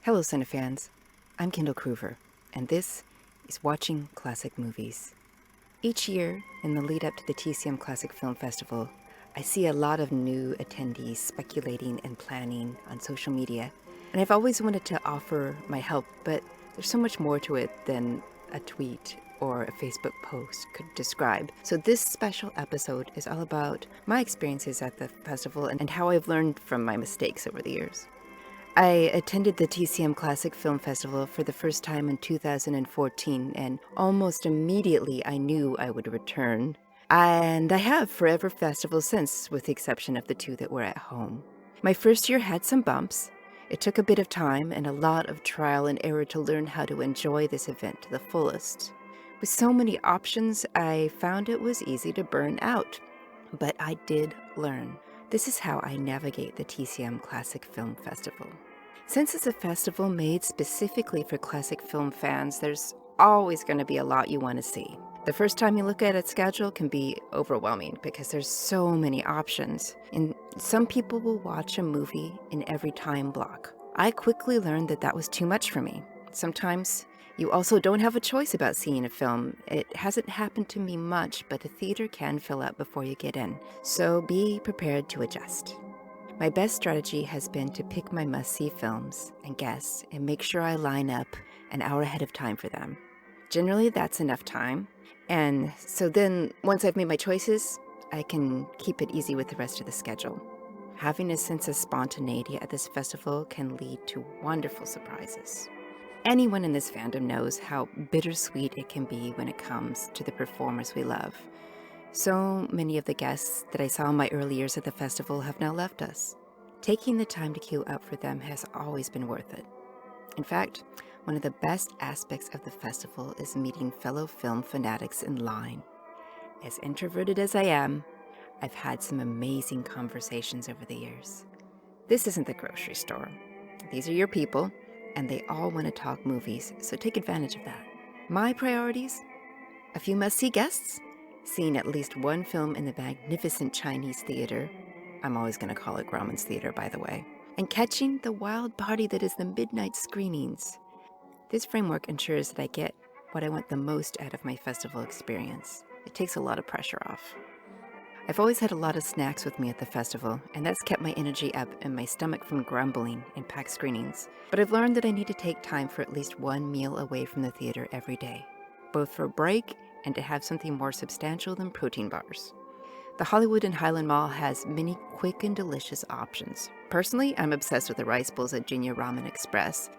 Hello, Cinefans. I'm Kendall Kruver, and this is Watching Classic Movies. Each year, in the lead up to the TCM Classic Film Festival, I see a lot of new attendees speculating and planning on social media, and I've always wanted to offer my help, but there's so much more to it than a tweet or a Facebook post could describe. So this special episode is all about my experiences at the festival and how I've learned from my mistakes over the years. I attended the TCM Classic Film Festival for the first time in 2014, and almost immediately I knew I would return. And I have for every festival since, with the exception of the two that were at home. My first year had some bumps. It took a bit of time and a lot of trial and error to learn how to enjoy this event to the fullest. With so many options, I found it was easy to burn out. But I did learn. This is how I navigate the TCM Classic Film Festival. Since it's a festival made specifically for classic film fans, there's always going to be a lot you want to see. The first time you look at its schedule can be overwhelming because there's so many options, and some people will watch a movie in every time block. I quickly learned that that was too much for me. Sometimes you also don't have a choice about seeing a film. It hasn't happened to me much, but a theater can fill up before you get in, so be prepared to adjust. My best strategy has been to pick my must-see films and guests and make sure I line up an hour ahead of time for them. Generally, that's enough time, and so then once I've made my choices, I can keep it easy with the rest of the schedule. Having a sense of spontaneity at this festival can lead to wonderful surprises. Anyone in this fandom knows how bittersweet it can be when it comes to the performers we love. So many of the guests that I saw in my early years at the festival have now left us. Taking the time to queue up for them has always been worth it. In fact, one of the best aspects of the festival is meeting fellow film fanatics in line. As introverted as I am, I've had some amazing conversations over the years. This isn't the grocery store. These are your people, and they all want to talk movies, so take advantage of that. My priorities? A few must-see guests, seeing at least one film in the magnificent Chinese theater, I'm always going to call it Grauman's Theater, by the way, and catching the wild party that is the midnight screenings. This framework ensures that I get what I want the most out of my festival experience. It takes a lot of pressure off. I've always had a lot of snacks with me at the festival, and that's kept my energy up and my stomach from grumbling in packed screenings. But I've learned that I need to take time for at least one meal away from the theater every day, both for a break and to have something more substantial than protein bars. The Hollywood and Highland Mall has many quick and delicious options. Personally, I'm obsessed with the rice bowls at Jinya Ramen Express.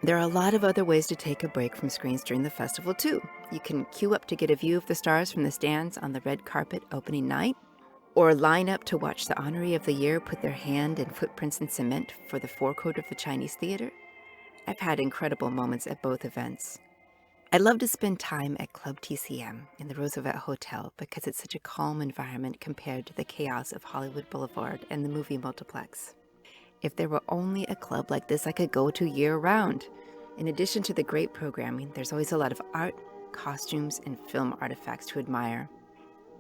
There are a lot of other ways to take a break from screens during the festival, too. You can queue up to get a view of the stars from the stands on the red carpet opening night, or line up to watch the honoree of the year put their hand and footprints in cement for the forecourt of the Chinese theater. I've had incredible moments at both events. I love to spend time at Club TCM in the Roosevelt Hotel because it's such a calm environment compared to the chaos of Hollywood Boulevard and the movie multiplex. If there were only a club like this I could go to year-round. In addition to the great programming, there's always a lot of art, costumes, and film artifacts to admire.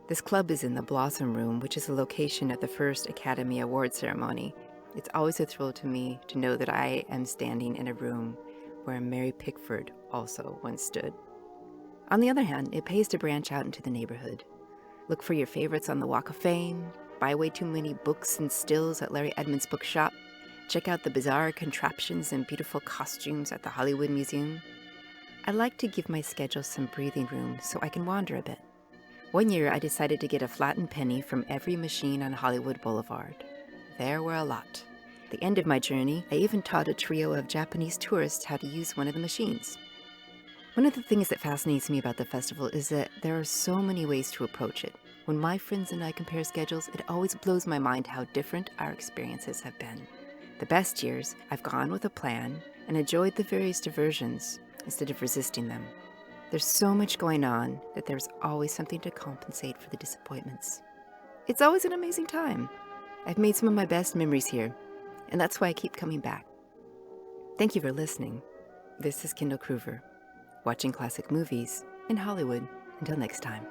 This club is in the Blossom Room, which is the location of the first Academy Award ceremony. It's always a thrill to me to know that I am standing in a room where Mary Pickford also once stood. On the other hand, it pays to branch out into the neighborhood. Look for your favorites on the Walk of Fame, buy way too many books and stills at Larry Edmunds' bookshop, check out the bizarre contraptions and beautiful costumes at the Hollywood Museum. I like to give my schedule some breathing room so I can wander a bit. One year, I decided to get a flattened penny from every machine on Hollywood Boulevard. There were a lot. At the end of my journey, I even taught a trio of Japanese tourists how to use one of the machines. One of the things that fascinates me about the festival is that there are so many ways to approach it. When my friends and I compare schedules, it always blows my mind how different our experiences have been. The best years, I've gone with a plan and enjoyed the various diversions instead of resisting them. There's so much going on that there's always something to compensate for the disappointments. It's always an amazing time. I've made some of my best memories here, and that's why I keep coming back. Thank you for listening. This is Kendall Kruver, watching classic movies in Hollywood. Until next time.